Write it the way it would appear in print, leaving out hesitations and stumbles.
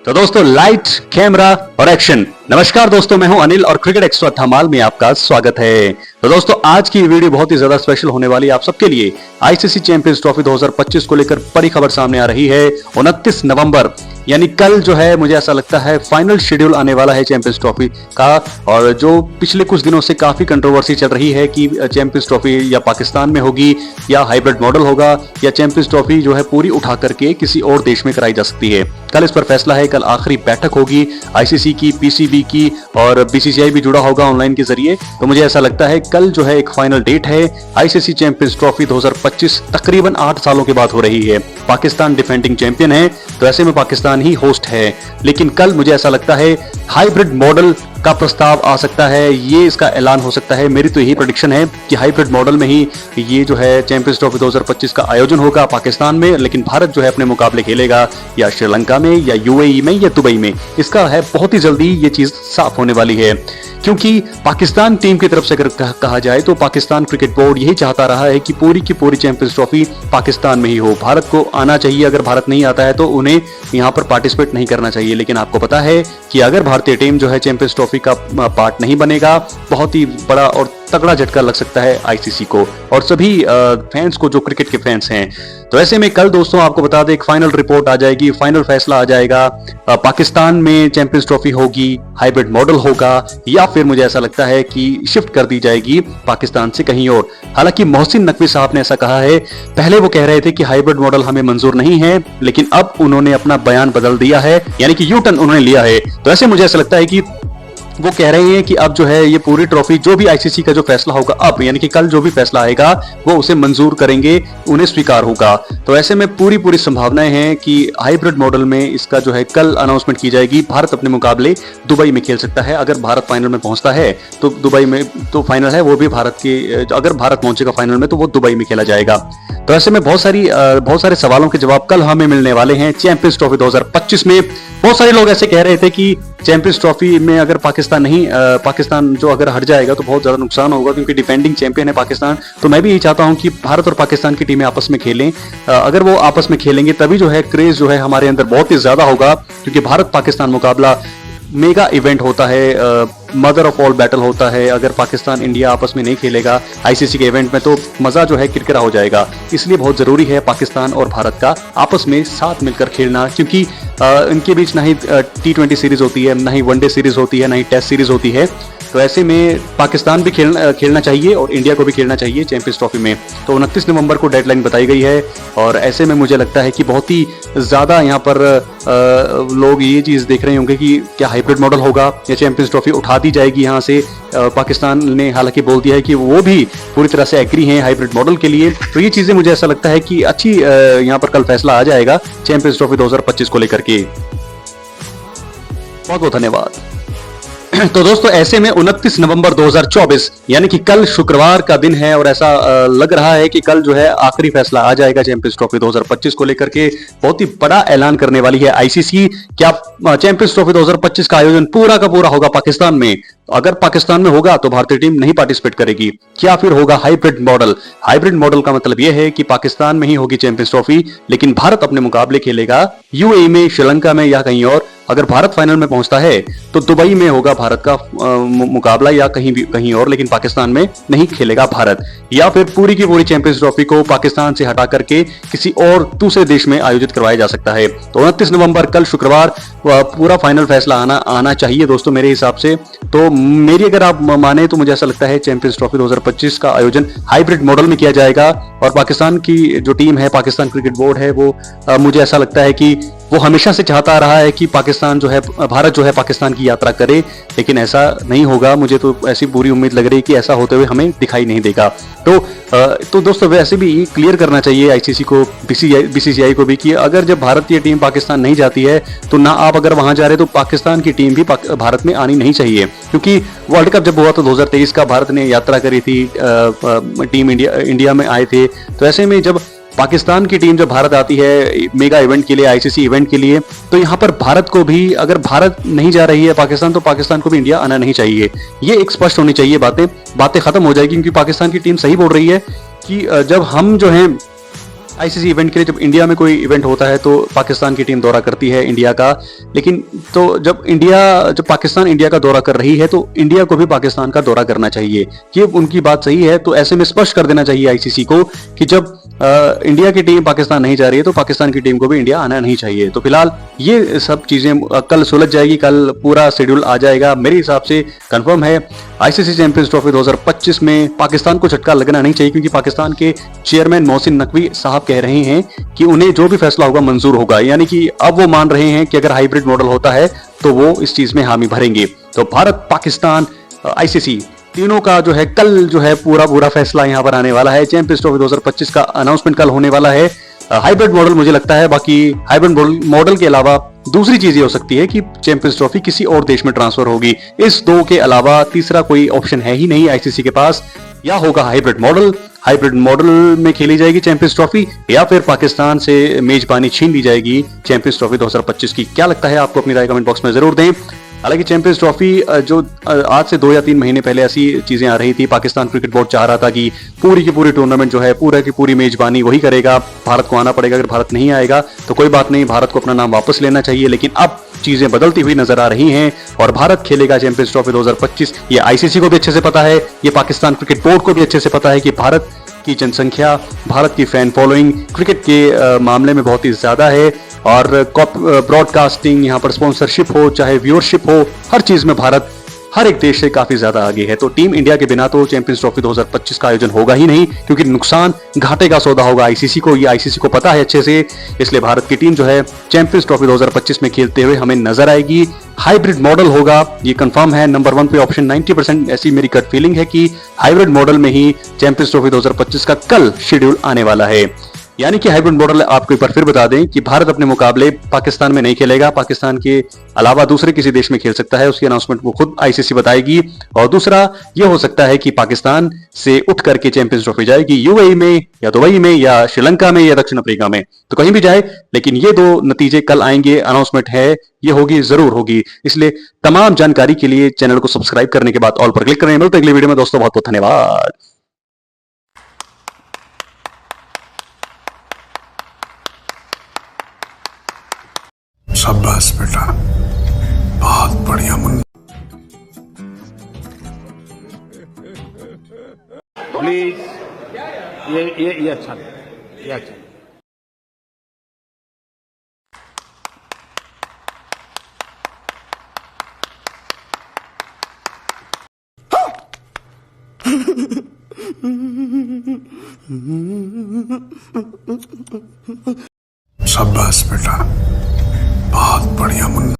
तो दोस्तों light camera और एक्शन। नमस्कार दोस्तों, मैं हूं अनिल और क्रिकेट एक्स्ट्रा धमाल में आपका स्वागत है। तो दोस्तों आज की वीडियो बहुत ही ज्यादा स्पेशल होने वाली है आप सबके लिए। आईसीसी चैंपियंस ट्रॉफी 2025 को लेकर बड़ी खबर सामने आ रही है। 29 नवंबर यानी कल जो है, मुझे ऐसा लगता है फाइनल शेड्यूल आने वाला है चैंपियंस ट्रॉफी का। और जो पिछले कुछ दिनों से काफी कंट्रोवर्सी चल रही है कि चैंपियंस ट्रॉफी या पाकिस्तान में होगी या हाइब्रिड मॉडल होगा या चैंपियंस ट्रॉफी जो है पूरी उठा करके किसी और देश में कराई जा सकती है। कल इस पर फैसला है। कल आखिरी बैठक होगी आईसीसी की, पीसीबी की और बीसीसीआई भी जुड़ा होगा ऑनलाइन के जरिए। तो मुझे ऐसा लगता है कल जो है एक फाइनल डेट है। आईसीसी चैंपियंस ट्रॉफी 2025 तकरीबन 8 सालों के बाद हो रही है। पाकिस्तान डिफेंडिंग चैंपियन है, तो ऐसे में पाकिस्तान ही होस्ट है। लेकिन कल मुझे ऐसा लगता है हाइब्रिड मॉडल का प्रस्ताव आ सकता है, ये इसका ऐलान हो सकता है। मेरी तो यही प्रेडिक्शन है कि हाइब्रिड मॉडल में ही ये जो है चैंपियंस ट्रॉफी 2025 का आयोजन होगा पाकिस्तान में। लेकिन भारत जो है अपने मुकाबले खेलेगा या श्रीलंका में या यूएई में या दुबई में। इसका है बहुत ही जल्दी ये चीज साफ होने वाली है, क्योंकि पाकिस्तान टीम की तरफ से अगर कहा जाए तो पाकिस्तान क्रिकेट बोर्ड यही चाहता रहा है कि पूरी की पूरी चैंपियंस ट्रॉफी पाकिस्तान में ही हो। भारत को आना चाहिए, अगर भारत नहीं आता है तो उन्हें यहां पर पार्टिसिपेट नहीं करना चाहिए। लेकिन आपको पता है कि अगर भारतीय टीम जो है चैंपियंस ट्रॉफी का पार्ट नहीं बनेगा, बहुत ही बड़ा और तगड़ा झटका लग सकता है आईसीसी को और सभी फैंस को जो क्रिकेट के फैंस हैं। तो ऐसे में कल दोस्तों आपको बता दें एक फाइनल रिपोर्ट आ जाएगी, फाइनल फैसला आ जाएगा। पाकिस्तान में चैंपियंस ट्रॉफी होगी, हाइब्रिड मॉडल होगा या फिर मुझे ऐसा लगता है कि शिफ्ट कर दी जाएगी पाकिस्तान से कहीं और। हालांकि मोहसिन नकवी साहब ने ऐसा कहा है। पहले वो कह रहे थे कि हाइब्रिड मॉडल हमें मंजूर नहीं है, लेकिन अब उन्होंने अपना बयान बदल दिया है, यानी कि यू टर्न उन्होंने लिया है। तो ऐसे मुझे ऐसा लगता है कि वो कह रहे हैं कि अब जो है ये पूरी ट्रॉफी जो भी आईसीसी का जो फैसला होगा अब, यानी कि कल जो भी फैसला आएगा वो उसे मंजूर करेंगे, उन्हें स्वीकार होगा। तो ऐसे में पूरी संभावनाएं हैं कि हाइब्रिड मॉडल में इसका जो है कल अनाउंसमेंट की जाएगी। भारत अपने मुकाबले दुबई में खेल सकता है। अगर भारत फाइनल में पहुंचता है तो दुबई में तो फाइनल है वो भी भारत के, अगर भारत पहुंचेगा फाइनल में तो वो दुबई में खेला जाएगा। तो ऐसे में बहुत सारे सवालों के जवाब कल हमें मिलने वाले हैं चैंपियंस ट्रॉफी 2025 में। बहुत सारे लोग ऐसे कह रहे थे कि चैंपियंस ट्रॉफी में अगर पाकिस्तान जो अगर हट जाएगा तो बहुत ज्यादा नुकसान होगा, क्योंकि डिफेंडिंग चैंपियन है पाकिस्तान। तो मैं भी यही चाहता हूं कि भारत और पाकिस्तान की टीमें आपस में खेलें। अगर वो आपस में खेलेंगे तभी जो है क्रेज जो है हमारे अंदर बहुत ही ज्यादा होगा, क्योंकि भारत पाकिस्तान मुकाबला मेगा इवेंट होता है, मदर ऑफ ऑल बैटल होता है। अगर पाकिस्तान इंडिया आपस में नहीं खेलेगा आईसीसी के इवेंट में तो मजा जो है किरकिरा हो जाएगा। इसलिए बहुत जरूरी है पाकिस्तान और भारत का आपस में साथ मिलकर खेलना, क्योंकि इनके बीच ना ही T20 सीरीज होती है, ना ही वनडे सीरीज होती है, ना ही टेस्ट सीरीज होती है। तो ऐसे में पाकिस्तान भी खेलना चाहिए और इंडिया को भी खेलना चाहिए चैंपियंस ट्रॉफी में। तो 29 नवंबर को डेडलाइन बताई गई है और ऐसे में मुझे लगता है कि बहुत ही ज्यादा यहाँ पर लोग ये चीज देख रहे होंगे कि क्या हाइब्रिड मॉडल होगा या चैंपियंस ट्रॉफी उठा दी जाएगी यहाँ से। पाकिस्तान ने हालांकि बोल दिया है कि वो भी पूरी तरह से एग्री हैं हाइब्रिड मॉडल के लिए। तो ये चीजें मुझे ऐसा लगता है कि अच्छी यहाँ पर कल फैसला आ जाएगा चैंपियंस ट्रॉफी 2025 को लेकर के। बहुत बहुत धन्यवाद। तो दोस्तों ऐसे में 29 नवंबर 2024 यानी कि कल शुक्रवार का दिन है और ऐसा लग रहा है कि कल जो है आखिरी फैसला आ जाएगा चैंपियंस ट्रॉफी 2025 को लेकर के। बहुत ही बड़ा ऐलान करने वाली है आईसीसी। क्या चैंपियंस ट्रॉफी 2025 का आयोजन पूरा का पूरा होगा पाकिस्तान में? अगर पाकिस्तान में होगा तो भारतीय टीम नहीं पार्टिसिपेट करेगी। क्या फिर होगा हाइब्रिड मॉडल? हाइब्रिड मॉडल का मतलब यह है कि पाकिस्तान में ही होगी चैंपियंस ट्रॉफी, लेकिन भारत अपने मुकाबले खेलेगा यूएई में, श्रीलंका में या कहीं और। अगर भारत फाइनल में पहुंचता है तो दुबई में होगा भारत का मुकाबला या कहीं और, लेकिन पाकिस्तान में नहीं खेलेगा भारत। या फिर पूरी की पूरी चैंपियंस ट्रॉफी को पाकिस्तान से हटा करके किसी और दूसरे देश में आयोजित करवाया जा सकता है। तो 29 नवंबर कल शुक्रवार पूरा फाइनल फैसला आना चाहिए दोस्तों मेरे हिसाब से। तो मेरी अगर आप माने तो मुझे ऐसा लगता है चैंपियंस ट्रॉफी 2025 का आयोजन हाइब्रिड मॉडल में किया जाएगा। और पाकिस्तान की जो टीम है, पाकिस्तान क्रिकेट बोर्ड है, वो मुझे ऐसा लगता है कि वो हमेशा से चाहता रहा है कि पाकिस्तान जो है, भारत जो है पाकिस्तान की यात्रा करे, लेकिन ऐसा नहीं होगा। मुझे तो ऐसी बुरी उम्मीद लग रही है कि ऐसा होते हुए हमें दिखाई नहीं देगा। तो दोस्तों वैसे भी क्लियर करना चाहिए आईसीसी को, बीसीसीआई को भी कि अगर जब भारतीय टीम पाकिस्तान नहीं जाती है तो ना आप अगर वहां जा रहे तो पाकिस्तान की टीम भी भारत में आनी नहीं चाहिए। क्योंकि वर्ल्ड कप जब हुआ तो 2023 का भारत ने यात्रा करी थी, टीम इंडिया में आए थे। तो ऐसे में जब पाकिस्तान की टीम जब भारत आती है मेगा इवेंट के लिए, आईसीसी इवेंट के लिए, तो यहाँ पर भारत को भी, अगर भारत नहीं जा रही है पाकिस्तान, तो पाकिस्तान को भी इंडिया आना नहीं चाहिए। ये एक स्पष्ट होनी चाहिए, बातें खत्म हो जाएगी। क्योंकि पाकिस्तान की टीम सही बोल रही है कि जब हम जो हैं आईसीसी इवेंट के लिए जब इंडिया में कोई इवेंट होता है तो पाकिस्तान की टीम दौरा करती है इंडिया का, लेकिन तो जब पाकिस्तान इंडिया का दौरा कर रही है तो इंडिया को भी पाकिस्तान का दौरा करना चाहिए। ये उनकी बात सही है, तो ऐसे में स्पष्ट कर देना चाहिए आईसीसी को कि जब इंडिया की टीम पाकिस्तान नहीं जा रही है तो पाकिस्तान की टीम को भी इंडिया आना नहीं चाहिए। तो फिलहाल ये सब चीजें कल सुलझ जाएगी, कल पूरा शेड्यूल आ जाएगा। मेरे हिसाब से कंफर्म है आईसीसी चैंपियंस ट्रॉफी 2025 में पाकिस्तान को झटका लगना नहीं चाहिए, क्योंकि पाकिस्तान के चेयरमैन मोहसिन नकवी साहब कह रहे हैं कि उन्हें जो भी फैसला होगा मंजूर होगा, यानी कि अब वो मान रहे हैं कि अगर हाइब्रिड मॉडल होता है तो वो इस चीज में हामी भरेंगे। तो भारत, पाकिस्तान, आईसीसी तीनों का जो है कल जो है पूरा फैसला यहाँ पर आने वाला है। चैंपियंस ट्रॉफी 2025 का अनाउंसमेंट कल होने वाला है। हाइब्रिड मॉडल मुझे लगता है, बाकी हाइब्रिड मॉडल के अलावा दूसरी चीज ये हो सकती है कि चैंपियंस ट्रॉफी किसी और देश में ट्रांसफर होगी। इस दो के अलावा तीसरा कोई ऑप्शन है ही नहीं आईसीसी के पास। या होगा हाइब्रिड मॉडल में खेली जाएगी चैंपियंस ट्रॉफी, या फिर पाकिस्तान से मेजबानी छीन ली जाएगी चैंपियंस ट्रॉफी 2025 की। क्या लगता है आपको? अपनी राय कमेंट बॉक्स में जरूर दें। हालांकि चैंपियंस ट्रॉफी जो आज से 2 या 3 महीने पहले ऐसी चीजें आ रही थी, पाकिस्तान क्रिकेट बोर्ड चाह रहा था कि पूरी की पूरी टूर्नामेंट जो है पूरा की पूरी मेजबानी वही करेगा, भारत को आना पड़ेगा। अगर भारत नहीं आएगा तो कोई बात नहीं, भारत को अपना नाम वापस लेना चाहिए। लेकिन अब चीजें बदलती हुई नजर आ रही हैं और भारत खेलेगा चैंपियंस ट्रॉफी 2025। ये आईसीसी को भी अच्छे से पता है, ये पाकिस्तान क्रिकेट बोर्ड को भी अच्छे से पता है कि भारत की जनसंख्या, भारत की फैन फॉलोइंग क्रिकेट के मामले में बहुत ही ज्यादा है, और ब्रॉडकास्टिंग, यहाँ पर स्पॉन्सरशिप हो चाहे व्यूअरशिप हो, हर चीज में भारत हर एक देश से काफी ज्यादा आगे है। तो टीम इंडिया के बिना तो चैंपियंस ट्रॉफी 2025 का आयोजन होगा ही नहीं, क्योंकि नुकसान घाटे का सौदा होगा आईसीसी को। ये आईसीसी को पता है अच्छे से, इसलिए भारत की टीम जो है चैंपियंस ट्रॉफी 2025 में खेलते हुए हमें नजर आएगी। हाइब्रिड मॉडल होगा, ये कंफर्म है। नंबर 1 पे ऑप्शन 90% ऐसी मेरी गट फीलिंग है कि हाइब्रिड मॉडल में ही चैंपियंस ट्रॉफी 2025 का कल शेड्यूल आने वाला है। यानी कि हाइब्रिड मॉडल, आपको एक बार फिर बता दें कि भारत अपने मुकाबले पाकिस्तान में नहीं खेलेगा, पाकिस्तान के अलावा दूसरे किसी देश में खेल सकता है। उसकी अनाउंसमेंट वो खुद आईसीसी बताएगी। और दूसरा ये हो सकता है कि पाकिस्तान से उठ करके चैंपियंस ट्रॉफी जाएगी यूएई में या दुबई में या श्रीलंका में या दक्षिण अफ्रीका में, तो कहीं भी जाए, लेकिन ये 2 नतीजे कल आएंगे। अनाउंसमेंट है, ये होगी, जरूर होगी। इसलिए तमाम जानकारी के लिए चैनल को सब्सक्राइब करने के बाद ऑल पर क्लिक करें। मिलते हैं अगली वीडियो में दोस्तों, बहुत बहुत धन्यवाद। शाबाश बेटा, बहुत बढ़िया मुन्ना। प्लीज ये अच्छा नहीं, ये अच्छा नहीं। शाबाश बेटा, बहुत बढ़िया मुन्ना।